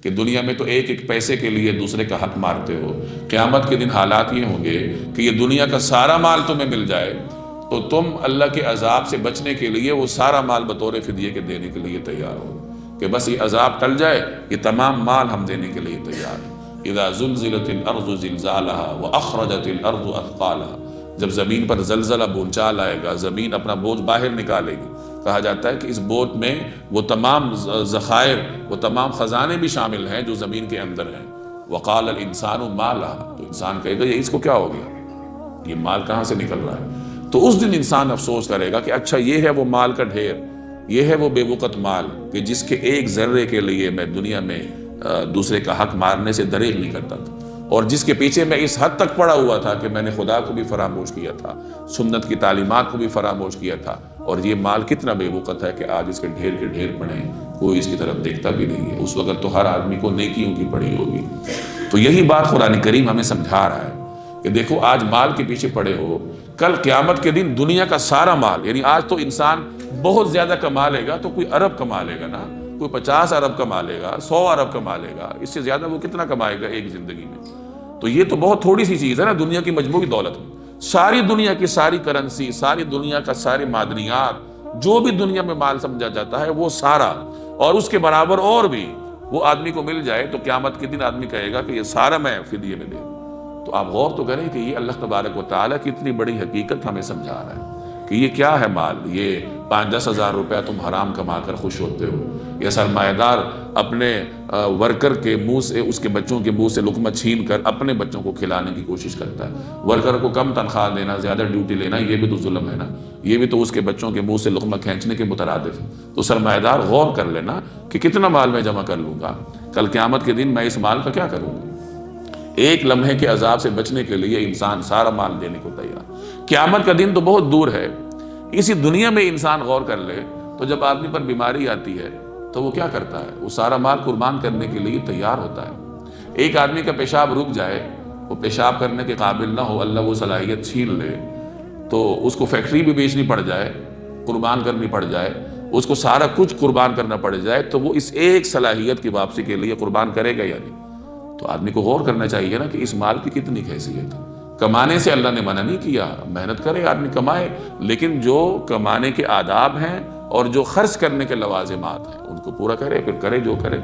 کہ دنیا میں تو ایک ایک پیسے کے لیے دوسرے کا حق مارتے ہو، قیامت کے دن حالات یہ ہوں گے کہ یہ دنیا کا سارا مال تمہیں مل جائے تو تم اللہ کے عذاب سے بچنے کے لیے وہ سارا مال بطور فدیے کے دینے کے لیے تیار ہو کہ بس یہ عذاب ٹل جائے، یہ تمام مال ہم دینے کے لیے تیار ہیں۔ اذا زلزلت الارض زلزالها واخرجت الارض اثقالها، جب زمین پر زلزلہ بونچال آئے گا، زمین اپنا بوجھ باہر نکالے گی، کہا جاتا ہے کہ اس بوجھ میں وہ تمام ذخائر، وہ تمام خزانے بھی شامل ہیں جو زمین کے اندر ہیں۔ وقال الانسان ما لها، تو انسان کہے گا یہ اس کو کیا ہو گیا، یہ مال کہاں سے نکل رہا ہے؟ تو اس دن انسان افسوس کرے گا کہ اچھا یہ ہے وہ مال کا ڈھیر، یہ ہے وہ بے وقت مال کہ جس کے ایک ذرے کے لیے میں دنیا میں دوسرے کا حق مارنے سے دریغ نہیں کرتا تھا، اور جس کے پیچھے میں اس حد تک پڑا ہوا تھا کہ میں نے خدا کو بھی فراموش کیا تھا، سنت کی تعلیمات کو بھی فراموش کیا تھا، اور یہ مال کتنا بے وقت ہے کہ آج اس کے ڈھیر پڑے ہیں، کوئی اس کی طرف دیکھتا بھی نہیں ہے۔ اس وقت تو ہر آدمی کو نیکیوں کی پڑی ہوگی۔ تو یہی بات قرآن کریم ہمیں سمجھا رہا ہے کہ دیکھو آج مال کے پیچھے پڑے ہو، کل قیامت کے دن دنیا کا سارا مال، یعنی آج تو انسان بہت زیادہ کما لے گا تو کوئی ارب کما لے گا نا، کوئی 50 ارب کما لے گا، 100 ارب کما لے گا، اس سے زیادہ وہ کتنا کمائے گا ایک زندگی میں؟ تو یہ تو بہت تھوڑی سی چیز ہے نا دنیا کی مجموعی دولت میں۔ ساری دنیا کی ساری کرنسی، ساری دنیا کا سارے معدنیات، جو بھی دنیا میں مال سمجھا جاتا ہے وہ سارا، اور اس کے برابر اور بھی وہ آدمی کو مل جائے تو قیامت کے دن آدمی کہے گا کہ یہ سارا میں فدیے میں دے دوں۔ تو آپ غور تو کریں کہ یہ اللہ تبارک و تعالیٰ کی اتنی بڑی حقیقت ہمیں سمجھا رہا ہے کہ یہ کیا ہے مال، یہ 5-10 ہزار روپیہ تم حرام کما کر خوش ہوتے ہو، یا سرمایہ دار اپنے ورکر کے منہ سے، اس کے بچوں کے منہ سے لقمہ چھین کر اپنے بچوں کو کھلانے کی کوشش کرتا ہے، ورکر کو کم تنخواہ دینا، زیادہ ڈیوٹی لینا، یہ بھی تو ظلم ہے نا، یہ بھی تو اس کے بچوں کے منہ سے لقمہ کھینچنے کے مترادف ہے۔ تو سرمایہ دار غور کر لینا کہ کتنا مال میں جمع کر لوں گا، کل قیامت کے دن میں اس مال کا کیا کروں گا؟ ایک لمحے کے عذاب سے بچنے کے لیے انسان سارا مال دینے کو تیار۔ قیامت کا دن تو بہت دور ہے، اسی دنیا میں انسان غور کر لے تو جب آدمی پر بیماری آتی ہے تو وہ کیا کرتا ہے؟ وہ سارا مال قربان کرنے کے لیے تیار ہوتا ہے۔ ایک آدمی کا پیشاب رک جائے، وہ پیشاب کرنے کے قابل نہ ہو، اللہ وہ صلاحیت چھین لے، تو اس کو فیکٹری بھی بیچنی پڑ جائے، قربان کرنی پڑ جائے، اس کو سارا کچھ قربان کرنا پڑ جائے، تو وہ اس ایک صلاحیت کی واپسی کے لیے قربان کرے گا یا نہیں؟ تو آدمی کو غور کرنا چاہیے نا کہ اس مال کی کتنی حیثیت ہے۔ کمانے سے اللہ نے منع نہیں کیا، محنت کرے آدمی کمائے، لیکن جو کمانے کے آداب ہیں اور جو خرچ کرنے کے لوازمات ہیں ان کو پورا کرے، پھر کرے جو کرے۔